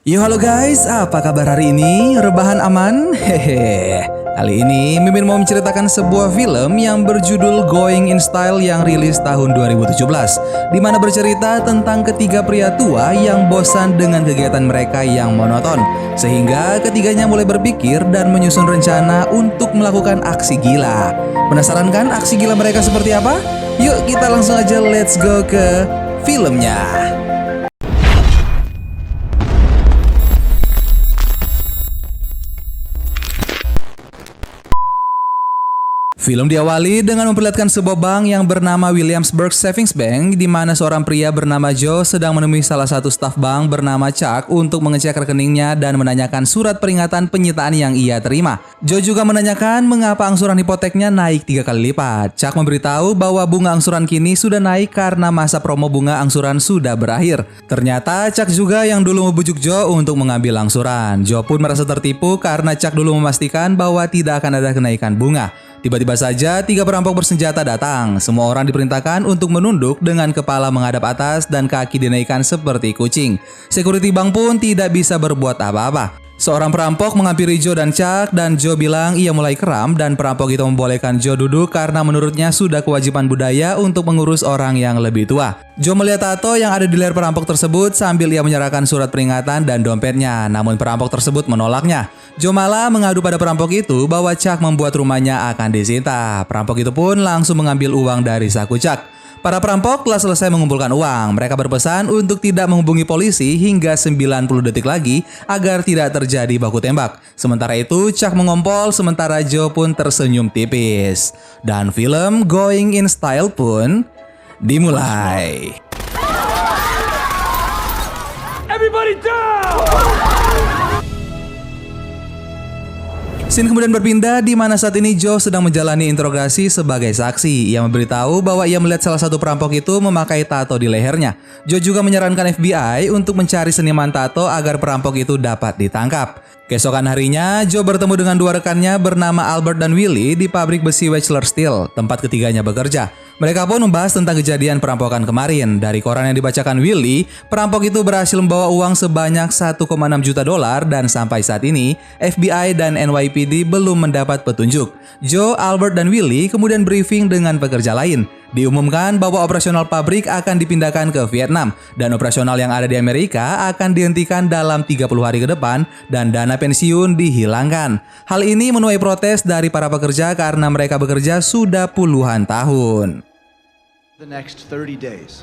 Yo halo guys, apa kabar hari ini? Rebahan aman? Hehe. Kali ini Mimin mau menceritakan sebuah film yang berjudul Going in Style yang rilis tahun 2017, di mana bercerita tentang ketiga pria tua yang bosan dengan kegiatan mereka yang monoton, sehingga ketiganya mulai berpikir dan menyusun rencana untuk melakukan aksi gila. Penasaran kan aksi gila mereka seperti apa? Yuk kita langsung aja let's go ke filmnya. Film diawali dengan memperlihatkan sebuah bank yang bernama Williamsburg Savings Bank, di mana seorang pria bernama Joe sedang menemui salah satu staf bank bernama Chuck untuk mengecek rekeningnya dan menanyakan surat peringatan penyitaan yang ia terima. Joe juga menanyakan mengapa angsuran hipoteknya naik 3 kali lipat. Chuck memberitahu bahwa bunga angsuran kini sudah naik karena masa promo bunga angsuran sudah berakhir. Ternyata Chuck juga yang dulu membujuk Joe untuk mengambil angsuran. Joe pun merasa tertipu karena Chuck dulu memastikan bahwa tidak akan ada kenaikan bunga. Tiba-tiba saja 3 perampok bersenjata datang. Semua orang diperintahkan untuk menunduk dengan kepala menghadap atas dan kaki dinaikkan seperti kucing. Security bank pun tidak bisa berbuat apa-apa. Seorang perampok menghampiri Joe dan Chuck dan Joe bilang ia mulai kram dan perampok itu membolehkan Joe duduk karena menurutnya sudah kewajiban budaya untuk mengurus orang yang lebih tua. Joe melihat tato yang ada di leher perampok tersebut sambil ia menyerahkan surat peringatan dan dompetnya, namun perampok tersebut menolaknya. Joe malah mengadu pada perampok itu bahwa Chuck membuat rumahnya akan disita. Perampok itu pun langsung mengambil uang dari saku Chuck. Para perampok telah selesai mengumpulkan uang. Mereka berpesan untuk tidak menghubungi polisi hingga 90 detik lagi agar tidak terjadi baku tembak. Sementara itu, Chuck mengompol sementara Joe pun tersenyum tipis. Dan film Going in Style pun dimulai. Everybody down! Scene kemudian berpindah di mana saat ini Joe sedang menjalani interogasi sebagai saksi. Ia memberitahu bahwa ia melihat salah satu perampok itu memakai tato di lehernya. Joe juga menyarankan FBI untuk mencari seniman tato agar perampok itu dapat ditangkap. Keesokan harinya, Joe bertemu dengan dua rekannya bernama Albert dan Willie di pabrik besi Wechsler Steel, tempat ketiganya bekerja. Mereka pun membahas tentang kejadian perampokan kemarin. Dari koran yang dibacakan Willie, perampok itu berhasil membawa uang sebanyak 1,6 juta dolar dan sampai saat ini, FBI dan NYPD belum mendapat petunjuk. Joe, Albert, dan Willie kemudian briefing dengan pekerja lain. Diumumkan bahwa operasional pabrik akan dipindahkan ke Vietnam dan operasional yang ada di Amerika akan dihentikan dalam 30 hari ke depan dan dana pensiun dihilangkan. Hal ini menuai protes dari para pekerja karena mereka bekerja sudah puluhan tahun. The next 30 days.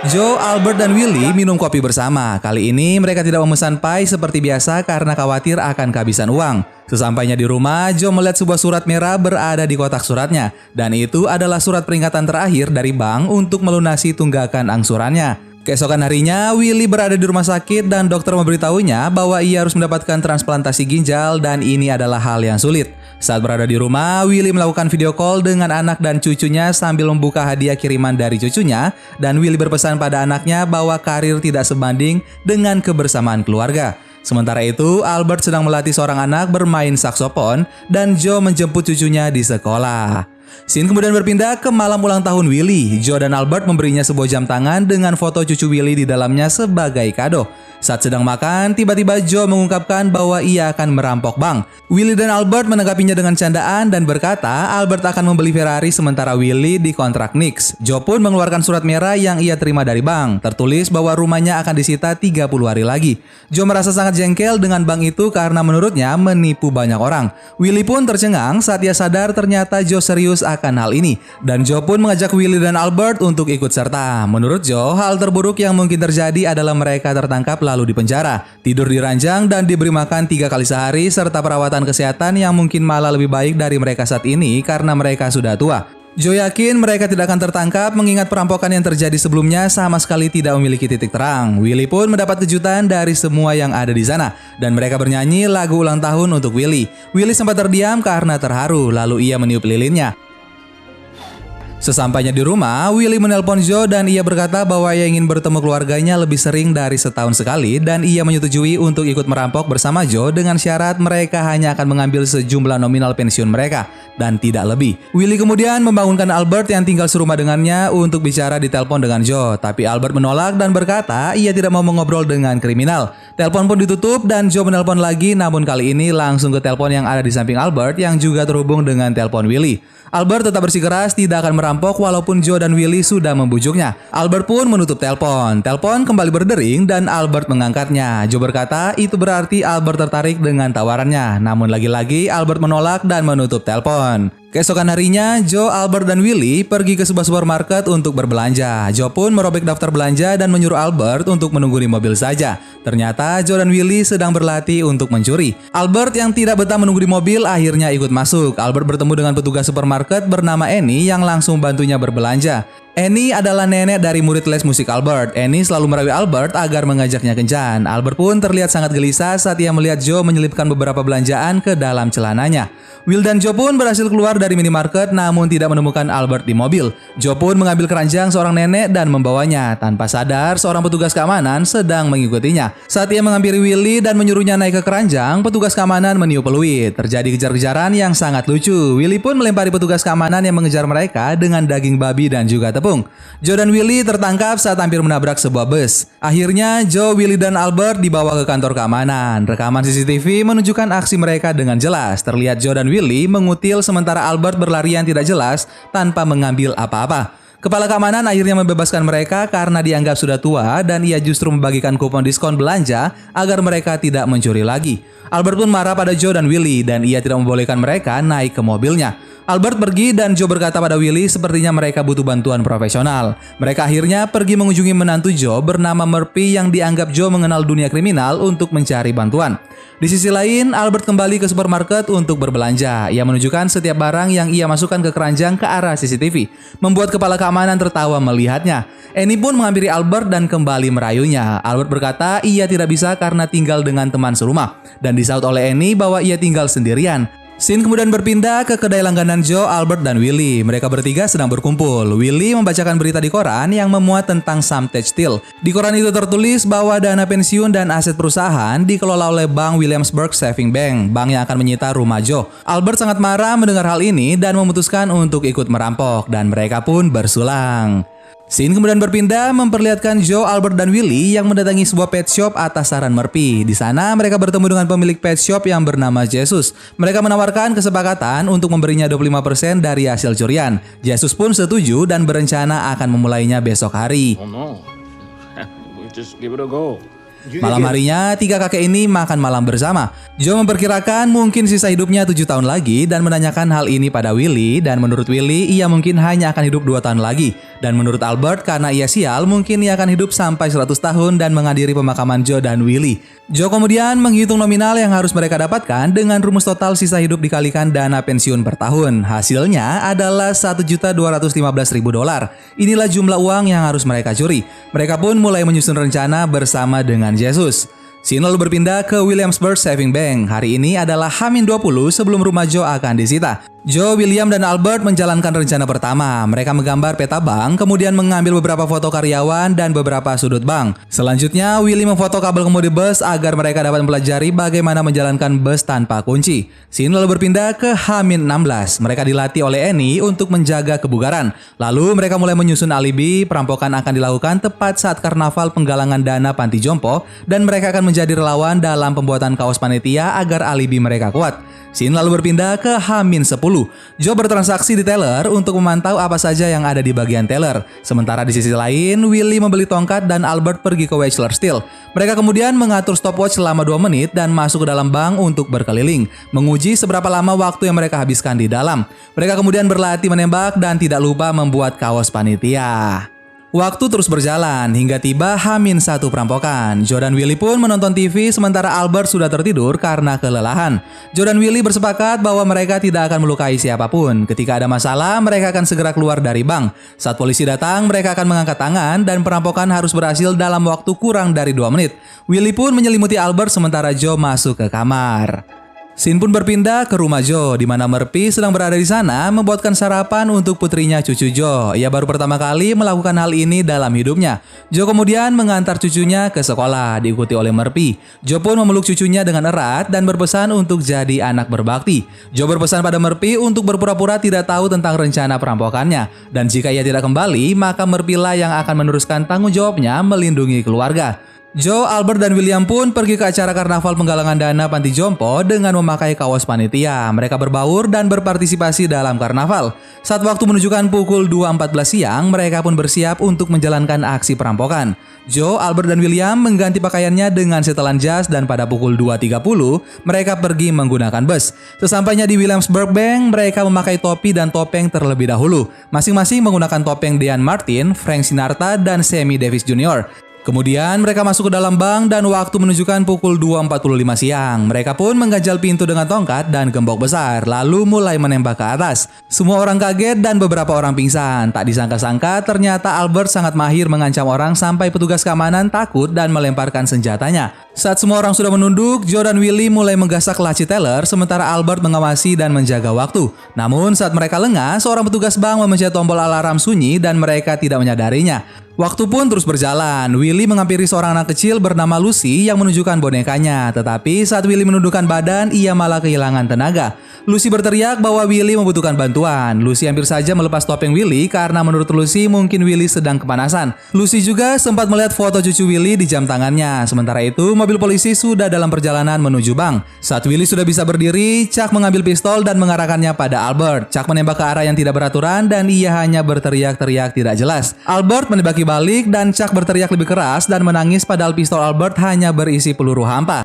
Joe, Albert, dan Willie minum kopi bersama. Kali ini mereka tidak memesan pie seperti biasa karena khawatir akan kehabisan uang. Sesampainya di rumah, Joe melihat sebuah surat merah berada di kotak suratnya. Dan itu adalah surat peringatan terakhir dari bank untuk melunasi tunggakan angsurannya. Keesokan harinya, Willie berada di rumah sakit dan dokter memberitahunya bahwa ia harus mendapatkan transplantasi ginjal dan ini adalah hal yang sulit. Saat berada di rumah, Willie melakukan video call dengan anak dan cucunya sambil membuka hadiah kiriman dari cucunya dan Willie berpesan pada anaknya bahwa karir tidak sebanding dengan kebersamaan keluarga. Sementara itu, Albert sedang melatih seorang anak bermain saksofon dan Joe menjemput cucunya di sekolah. Scene kemudian berpindah ke malam ulang tahun Willie. Joe dan Albert memberinya sebuah jam tangan dengan foto cucu Willie di dalamnya sebagai kado. Saat sedang makan, tiba-tiba Joe mengungkapkan bahwa ia akan merampok bank. Willie dan Albert menanggapinya dengan candaan dan berkata Albert akan membeli Ferrari sementara Willie dikontrak Knicks. Joe pun mengeluarkan surat merah yang ia terima dari bank. Tertulis bahwa rumahnya akan disita 30 hari lagi. Joe merasa sangat jengkel dengan bank itu karena menurutnya menipu banyak orang. Willie pun tercengang saat ia sadar ternyata Joe serius akan hal ini. Dan Joe pun mengajak Willie dan Albert untuk ikut serta. Menurut Joe, hal terburuk yang mungkin terjadi adalah mereka tertangkap lalu dipenjara, tidur di ranjang dan diberi makan 3 kali sehari serta perawatan kesehatan yang mungkin malah lebih baik dari mereka saat ini karena mereka sudah tua. Joe yakin mereka tidak akan tertangkap mengingat perampokan yang terjadi sebelumnya sama sekali tidak memiliki titik terang. Willie pun mendapat kejutan dari semua yang ada di sana dan mereka bernyanyi lagu ulang tahun untuk Willie. Willie sempat terdiam karena terharu lalu ia meniup lilinnya. Sesampainya di rumah, Willy menelpon Joe dan ia berkata bahwa ia ingin bertemu keluarganya lebih sering dari setahun sekali dan ia menyetujui untuk ikut merampok bersama Joe dengan syarat mereka hanya akan mengambil sejumlah nominal pensiun mereka dan tidak lebih. Willy kemudian membangunkan Albert yang tinggal serumah dengannya untuk bicara di telepon dengan Joe, tapi Albert menolak dan berkata ia tidak mau mengobrol dengan kriminal. Telepon pun ditutup dan Joe menelpon lagi, namun kali ini langsung ke telepon yang ada di samping Albert yang juga terhubung dengan telepon Willy. Albert tetap bersikeras tidak akan merampok walaupun Joe dan Willy sudah membujuknya. Albert pun menutup telepon. Telepon kembali berdering dan Albert mengangkatnya. Joe berkata itu berarti Albert tertarik dengan tawarannya. Namun lagi-lagi Albert menolak dan menutup telepon. Keesokan harinya, Joe, Albert, dan Willy pergi ke sebuah supermarket untuk berbelanja. Joe pun merobek daftar belanja dan menyuruh Albert untuk menunggu di mobil saja. Ternyata Joe dan Willy sedang berlatih untuk mencuri. Albert yang tidak betah menunggu di mobil akhirnya ikut masuk. Albert bertemu dengan petugas supermarket bernama Annie yang langsung bantunya berbelanja. Annie adalah nenek dari murid les musik Albert. Annie selalu merayu Albert agar mengajaknya kencan. Albert pun terlihat sangat gelisah saat ia melihat Joe menyelipkan beberapa belanjaan ke dalam celananya. Will dan Joe pun berhasil keluar dari minimarket namun tidak menemukan Albert di mobil. Joe pun mengambil keranjang seorang nenek dan membawanya. Tanpa sadar, seorang petugas keamanan sedang mengikutinya. Saat ia menghampiri Willy dan menyuruhnya naik ke keranjang, petugas keamanan meniup peluit. Terjadi kejar-kejaran yang sangat lucu. Willy pun melempari petugas keamanan yang mengejar mereka dengan daging babi dan juga tepung. Joe dan Willy tertangkap saat hampir menabrak sebuah bus. Akhirnya Joe, Willy, dan Albert dibawa ke kantor keamanan. Rekaman CCTV menunjukkan aksi mereka dengan jelas. Terlihat Joe dan Willy mengutil sementara Albert berlarian tidak jelas tanpa mengambil apa-apa. Kepala keamanan akhirnya membebaskan mereka karena dianggap sudah tua dan ia justru membagikan kupon diskon belanja agar mereka tidak mencuri lagi. Albert pun marah pada Joe dan Willy dan ia tidak membolehkan mereka naik ke mobilnya. Albert pergi dan Joe berkata pada Willy sepertinya mereka butuh bantuan profesional. Mereka akhirnya pergi mengunjungi menantu Joe bernama Murphy yang dianggap Joe mengenal dunia kriminal untuk mencari bantuan. Di sisi lain, Albert kembali ke supermarket untuk berbelanja. Ia menunjukkan setiap barang yang ia masukkan ke keranjang ke arah CCTV, membuat kepala keamanan tertawa melihatnya. Annie pun menghampiri Albert dan kembali merayunya. Albert berkata ia tidak bisa karena tinggal dengan teman serumah dan disaut oleh Annie bahwa ia tinggal sendirian. Scene kemudian berpindah ke kedai langganan Joe, Albert, dan Willy. Mereka bertiga sedang berkumpul. Willy membacakan berita di koran yang memuat tentang Samtech Steel. Di koran itu tertulis bahwa dana pensiun dan aset perusahaan dikelola oleh Bank Williamsburg Saving Bank, bank yang akan menyita rumah Joe. Albert sangat marah mendengar hal ini dan memutuskan untuk ikut merampok, dan mereka pun bersulang. Scene kemudian berpindah memperlihatkan Joe, Albert, dan Willy yang mendatangi sebuah pet shop atas saran Murphy. Di sana mereka bertemu dengan pemilik pet shop yang bernama Jesus. Mereka menawarkan kesepakatan untuk memberinya 25% dari hasil curian. Jesus pun setuju dan berencana akan memulainya besok hari. Oh no, we just give it a go. Malam harinya, tiga kakek ini makan malam bersama. Joe memperkirakan mungkin sisa hidupnya 7 tahun lagi dan menanyakan hal ini pada Willy. Dan menurut Willy, ia mungkin hanya akan hidup 2 tahun lagi. Dan menurut Albert, karena ia sial, mungkin ia akan hidup sampai 100 tahun dan menghadiri pemakaman Joe dan Willy. Joe kemudian menghitung nominal yang harus mereka dapatkan dengan rumus total sisa hidup dikalikan dana pensiun per tahun. Hasilnya adalah $1.215.000. Inilah jumlah uang yang harus mereka curi. Mereka pun mulai menyusun rencana bersama dengan Jesus. Scene lalu berpindah ke Williamsburg Saving Bank. Hari ini adalah H-20 sebelum rumah Joe akan disita. Joe, William, dan Albert menjalankan rencana pertama. Mereka menggambar peta bank, kemudian mengambil beberapa foto karyawan dan beberapa sudut bank. Selanjutnya, Willy memfoto kabel kemudi bus agar mereka dapat mempelajari bagaimana menjalankan bus tanpa kunci. Scene lalu berpindah ke H-16. Mereka dilatih oleh Annie untuk menjaga kebugaran. Lalu mereka mulai menyusun alibi. Perampokan akan dilakukan tepat saat karnaval penggalangan dana panti jompo dan mereka akan menjadi relawan dalam pembuatan kaos panitia agar alibi mereka kuat. Scene lalu berpindah ke H-10. Joe bertransaksi di teller untuk memantau apa saja yang ada di bagian teller. Sementara di sisi lain, Willy membeli tongkat dan Albert pergi ke Wechsler Steel. Mereka kemudian mengatur stopwatch selama 2 menit dan masuk ke dalam bank untuk berkeliling, menguji seberapa lama waktu yang mereka habiskan di dalam. Mereka kemudian berlatih menembak dan tidak lupa membuat kaos panitia. Waktu terus berjalan hingga tiba H-1 perampokan. Joe dan Willy pun menonton TV sementara Albert sudah tertidur karena kelelahan. Joe dan Willy bersepakat bahwa mereka tidak akan melukai siapapun. Ketika ada masalah, mereka akan segera keluar dari bank. Saat polisi datang, mereka akan mengangkat tangan dan perampokan harus berhasil dalam waktu kurang dari 2 menit. Willy pun menyelimuti Albert sementara Joe masuk ke kamar. Scene pun berpindah ke rumah Joe, di mana Murphy sedang berada di sana membuatkan sarapan untuk putrinya cucu Joe. Ia baru pertama kali melakukan hal ini dalam hidupnya. Joe kemudian mengantar cucunya ke sekolah, diikuti oleh Murphy. Joe pun memeluk cucunya dengan erat dan berpesan untuk jadi anak berbakti. Joe berpesan pada Murphy untuk berpura-pura tidak tahu tentang rencana perampokannya. Dan jika ia tidak kembali, maka Murphy lah yang akan meneruskan tanggung jawabnya melindungi keluarga. Joe, Albert, dan William pun pergi ke acara karnaval penggalangan dana panti jompo dengan memakai kaos panitia. Mereka berbaur dan berpartisipasi dalam karnaval. Saat waktu menunjukkan pukul 2.14 siang, mereka pun bersiap untuk menjalankan aksi perampokan. Joe, Albert, dan William mengganti pakaiannya dengan setelan jas dan pada pukul 2.30, mereka pergi menggunakan bus. Sesampainya di Williamsburg Bank, mereka memakai topi dan topeng terlebih dahulu. Masing-masing menggunakan topeng Dean Martin, Frank Sinatra, dan Sammy Davis Jr. Kemudian mereka masuk ke dalam bank dan waktu menunjukkan pukul 2.45 siang. Mereka pun mengganjal pintu dengan tongkat dan gembok besar, lalu mulai menembak ke atas. Semua orang kaget dan beberapa orang pingsan. Tak disangka-sangka ternyata Albert sangat mahir mengancam orang sampai petugas keamanan takut dan melemparkan senjatanya. Saat semua orang sudah menunduk, Joe dan Willie mulai menggasak laci teller sementara Albert mengawasi dan menjaga waktu. Namun saat mereka lengah, seorang petugas bank memencet tombol alarm sunyi dan mereka tidak menyadarinya. Waktu pun terus berjalan. Willie menghampiri seorang anak kecil bernama Lucy yang menunjukkan bonekanya. Tetapi saat Willie menundukkan badan, ia malah kehilangan tenaga. Lucy berteriak bahwa Willie membutuhkan bantuan. Lucy hampir saja melepas topeng Willie karena menurut Lucy mungkin Willie sedang kepanasan. Lucy juga sempat melihat foto cucu Willie di jam tangannya. Sementara itu, mobil polisi sudah dalam perjalanan menuju bank. Saat Willie sudah bisa berdiri, Chuck mengambil pistol dan mengarahkannya pada Albert. Chuck menembak ke arah yang tidak beraturan dan ia hanya berteriak-teriak tidak jelas. Albert menembaki balik dan Chuck berteriak lebih keras dan menangis padahal pistol Albert hanya berisi peluru hampa.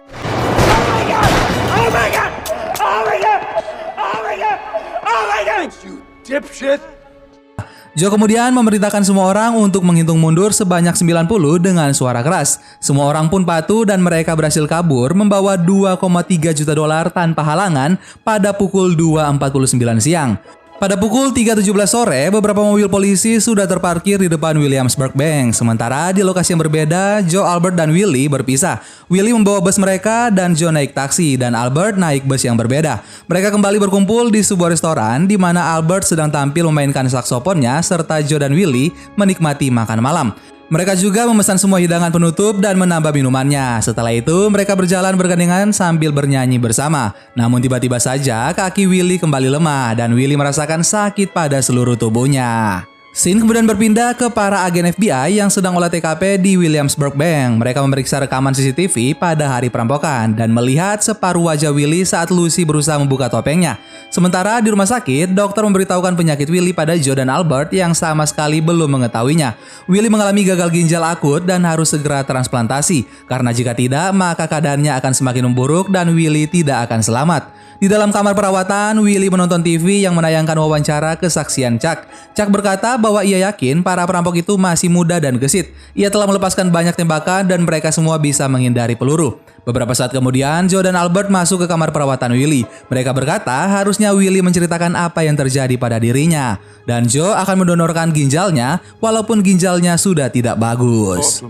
Joe kemudian memerintahkan semua orang untuk menghitung mundur sebanyak 90 dengan suara keras. Semua orang pun patuh dan mereka berhasil kabur membawa 2,3 juta dolar tanpa halangan pada pukul 2.49 siang. Pada pukul 3.17 sore, beberapa mobil polisi sudah terparkir di depan Williamsburg Bank. Sementara di lokasi yang berbeda, Joe, Albert, dan Willie berpisah. Willie membawa bus mereka dan Joe naik taksi dan Albert naik bus yang berbeda. Mereka kembali berkumpul di sebuah restoran di mana Albert sedang tampil memainkan saksofonnya serta Joe dan Willie menikmati makan malam. Mereka juga memesan semua hidangan penutup dan menambah minumannya. Setelah itu, mereka berjalan bergandengan sambil bernyanyi bersama. Namun tiba-tiba saja kaki Willie kembali lemah dan Willie merasakan sakit pada seluruh tubuhnya. Scene kemudian berpindah ke para agen FBI yang sedang olah TKP di Williamsburg Bank. Mereka memeriksa rekaman CCTV pada hari perampokan dan melihat separuh wajah Willie saat Lucy berusaha membuka topengnya. Sementara di rumah sakit, dokter memberitahukan penyakit Willie pada Joe dan Albert yang sama sekali belum mengetahuinya. Willie mengalami gagal ginjal akut dan harus segera transplantasi, karena jika tidak, maka keadaannya akan semakin memburuk dan Willie tidak akan selamat. Di dalam kamar perawatan, Willie menonton TV yang menayangkan wawancara kesaksian Chuck. Chuck berkata bahwa ia yakin para perampok itu masih muda dan gesit. Ia telah melepaskan banyak tembakan dan mereka semua bisa menghindari peluru. Beberapa saat kemudian, Joe dan Albert masuk ke kamar perawatan Willie. Mereka berkata harusnya Willie menceritakan apa yang terjadi pada dirinya. Dan Joe akan mendonorkan ginjalnya walaupun ginjalnya sudah tidak bagus.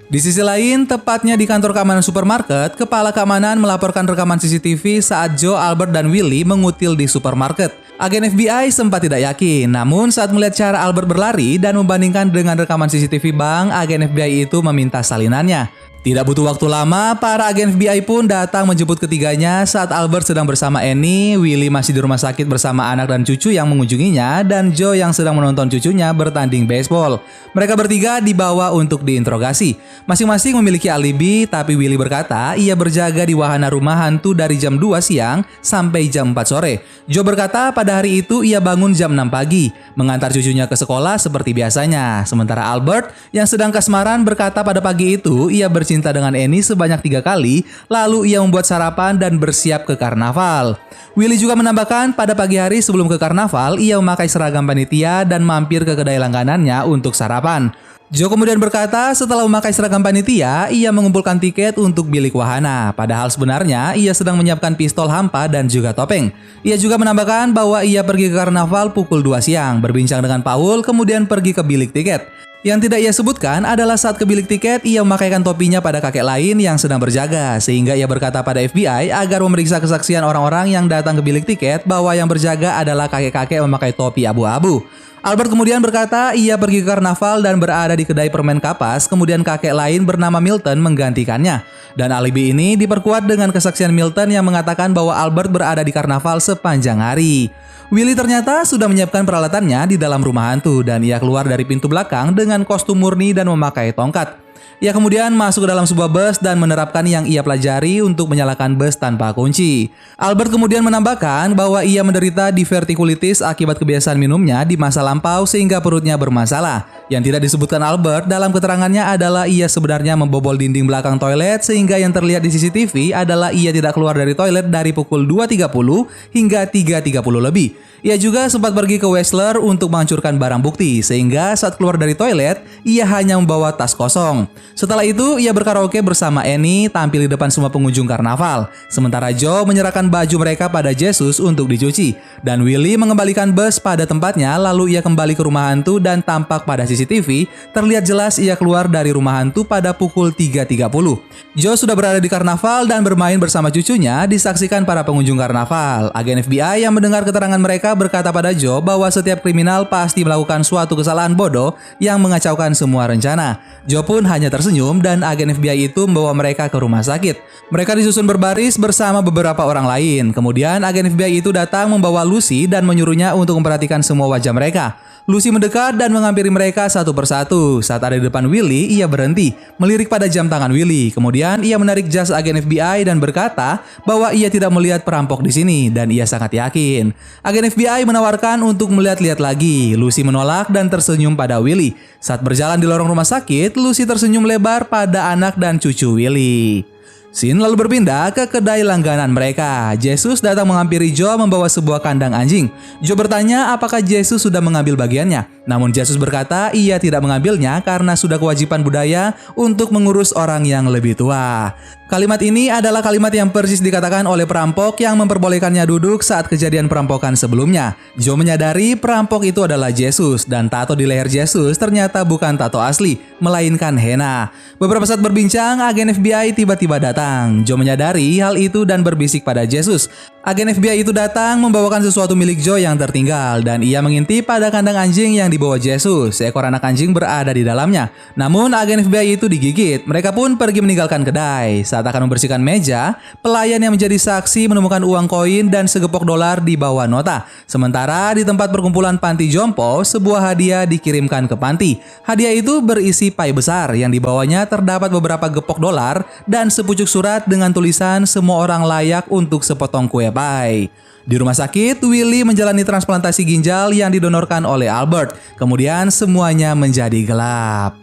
Di sisi lain, tepatnya di kantor keamanan supermarket, kepala keamanan melaporkan rekaman CCTV saat Joe, Albert, dan Willie mengutil di supermarket. Agen FBI sempat tidak yakin, namun saat melihat cara Albert berlari dan membandingkan dengan rekaman CCTV bank, agen FBI itu meminta salinannya. Tidak butuh waktu lama, para agen FBI pun datang menjemput ketiganya saat Albert sedang bersama Annie, Willie masih di rumah sakit bersama anak dan cucu yang mengunjunginya, dan Joe yang sedang menonton cucunya bertanding baseball. Mereka bertiga dibawa untuk diinterogasi. Masing-masing memiliki alibi, tapi Willie berkata ia berjaga di wahana rumah hantu dari jam 2 siang sampai jam 4 sore. Joe berkata pada hari itu ia bangun jam 6 pagi, mengantar cucunya ke sekolah seperti biasanya. Sementara Albert yang sedang kasmaran berkata pada pagi itu ia bercinta dengan Annie sebanyak 3 kali, lalu ia membuat sarapan dan bersiap ke karnaval. Willie juga menambahkan pada pagi hari sebelum ke karnaval, ia memakai seragam panitia dan mampir ke kedai langganannya untuk sarapan. Joe kemudian berkata setelah memakai seragam panitia, ia mengumpulkan tiket untuk bilik wahana. Padahal sebenarnya ia sedang menyiapkan pistol hampa dan juga topeng. Ia juga menambahkan bahwa ia pergi ke karnaval pukul 2 siang, berbincang dengan Paul, kemudian pergi ke bilik tiket. Yang tidak ia sebutkan adalah saat ke bilik tiket ia memakaikan topinya pada kakek lain yang sedang berjaga, sehingga ia berkata pada FBI agar memeriksa kesaksian orang-orang yang datang ke bilik tiket bahwa yang berjaga adalah kakek-kakek memakai topi abu-abu. Albert kemudian berkata ia pergi ke karnaval dan berada di kedai permen kapas, kemudian kakek lain bernama Milton menggantikannya. Dan alibi ini diperkuat dengan kesaksian Milton yang mengatakan bahwa Albert berada di karnaval sepanjang hari. Willy ternyata sudah menyiapkan peralatannya di dalam rumah hantu dan ia keluar dari pintu belakang dengan kostum murni dan memakai tongkat. Ia kemudian masuk ke dalam sebuah bus dan menerapkan yang ia pelajari untuk menyalakan bus tanpa kunci. Albert kemudian menambahkan bahwa ia menderita divertikulitis akibat kebiasaan minumnya di masa lampau sehingga perutnya bermasalah. Yang tidak disebutkan Albert dalam keterangannya adalah ia sebenarnya membobol dinding belakang toilet sehingga yang terlihat di CCTV adalah ia tidak keluar dari toilet dari pukul 2.30 hingga 3.30 lebih. Ia juga sempat pergi ke Wexler untuk menghancurkan barang bukti sehingga saat keluar dari toilet ia hanya membawa tas kosong. Setelah itu ia berkaraoke bersama Annie tampil di depan semua pengunjung karnaval. Sementara Joe menyerahkan baju mereka pada Jesus untuk dicuci. Dan Willy mengembalikan bus pada tempatnya lalu ia kembali ke rumah hantu dan tampak pada CCTV terlihat jelas ia keluar dari rumah hantu pada pukul 3.30. Joe sudah berada di karnaval dan bermain bersama cucunya disaksikan para pengunjung karnaval. Agen FBI yang mendengar keterangan mereka berkata pada Joe bahwa setiap kriminal pasti melakukan suatu kesalahan bodoh yang mengacaukan semua rencana. Joe pun hanya tersenyum dan agen FBI itu membawa mereka ke rumah sakit. Mereka disusun berbaris bersama beberapa orang lain. Kemudian agen FBI itu datang membawa Lucy dan menyuruhnya untuk memperhatikan semua wajah mereka. Lucy mendekat dan menghampiri mereka satu persatu. Saat ada di depan Willy, ia berhenti, melirik pada jam tangan Willy. Kemudian ia menarik jas agen FBI dan berkata bahwa ia tidak melihat perampok di sini dan ia sangat yakin. Agen FBI menawarkan untuk melihat-lihat lagi. Lucy menolak dan tersenyum pada Willy. Saat berjalan di lorong rumah sakit, Lucy tersenyum lebar pada anak dan cucu Willy. Scene lalu berpindah ke kedai langganan mereka. Jesus datang menghampiri Joe membawa sebuah kandang anjing. Joe bertanya apakah Jesus sudah mengambil bagiannya. Namun Jesus berkata ia tidak mengambilnya karena sudah kewajiban budaya untuk mengurus orang yang lebih tua. Kalimat ini adalah kalimat yang persis dikatakan oleh perampok yang memperbolehkannya duduk saat kejadian perampokan sebelumnya. Joe menyadari perampok itu adalah Jesus dan tato di leher Jesus ternyata bukan tato asli, melainkan henna. Beberapa saat berbincang, agen FBI tiba-tiba datang. Joe menyadari hal itu dan berbisik pada Jesus. Agen FBI itu datang membawakan sesuatu milik Joe yang tertinggal dan ia mengintip pada kandang anjing yang dibawa Jesus. Seekor anak anjing berada di dalamnya. Namun agen FBI itu digigit. Mereka pun pergi meninggalkan kedai. Saat akan membersihkan meja, pelayan yang menjadi saksi menemukan uang koin dan segepok dolar di bawah nota. Sementara di tempat perkumpulan panti jompo, sebuah hadiah dikirimkan ke panti. Hadiah itu berisi pai besar yang di bawahnya terdapat beberapa gepok dolar dan sepucuk surat dengan tulisan semua orang layak untuk sepotong kue pai. Di rumah sakit, Willy menjalani transplantasi ginjal yang didonorkan oleh Albert. Kemudian semuanya menjadi gelap.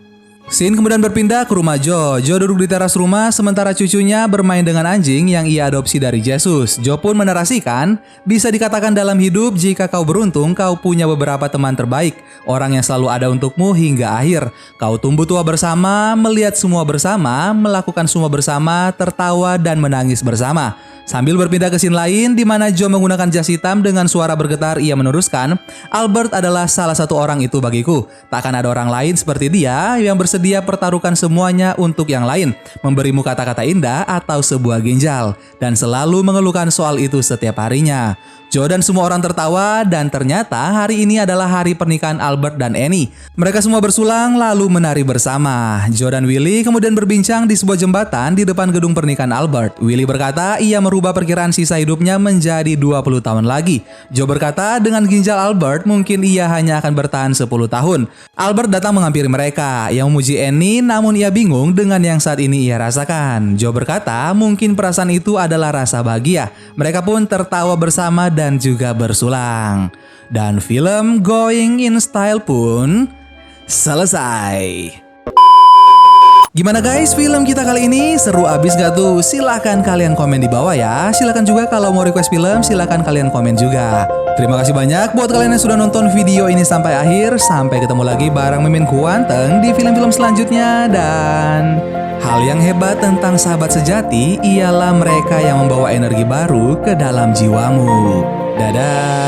Scene kemudian berpindah ke rumah Joe. Joe duduk di teras rumah sementara cucunya bermain dengan anjing yang ia adopsi dari Jesus. Joe pun menarasikan, bisa dikatakan dalam hidup jika kau beruntung kau punya beberapa teman terbaik. Orang yang selalu ada untukmu hingga akhir. Kau tumbuh tua bersama, melihat semua bersama, melakukan semua bersama, tertawa dan menangis bersama. Sambil berpindah ke scene lain di mana Joe menggunakan jas hitam dengan suara bergetar ia meneruskan, Albert adalah salah satu orang itu bagiku. Takkan ada orang lain seperti dia yang bersedia pertaruhkan semuanya untuk yang lain, memberimu kata-kata indah atau sebuah ginjal, dan selalu mengeluhkan soal itu setiap harinya. Joe dan semua orang tertawa dan ternyata hari ini adalah hari pernikahan Albert dan Annie. Mereka semua bersulang lalu menari bersama. Joe dan Willy kemudian berbincang di sebuah jembatan di depan gedung pernikahan Albert. Willy berkata ia merubah perkiraan sisa hidupnya menjadi 20 tahun lagi. Joe berkata dengan ginjal Albert mungkin ia hanya akan bertahan 10 tahun. Albert datang menghampiri mereka. Ia memuji Annie namun ia bingung dengan yang saat ini ia rasakan. Joe berkata mungkin perasaan itu adalah rasa bahagia. Mereka pun tertawa bersama dan juga bersulang. Dan film Going in Style pun selesai. Gimana guys film kita kali ini? Seru abis gak tuh? Silahkan kalian komen di bawah ya. Silahkan juga kalau mau request film silahkan kalian komen juga. Terima kasih banyak buat kalian yang sudah nonton video ini sampai akhir. Sampai ketemu lagi bareng Mimin Kuanteng di film-film selanjutnya. Dan hal yang hebat tentang sahabat sejati ialah mereka yang membawa energi baru ke dalam jiwamu. Dadah.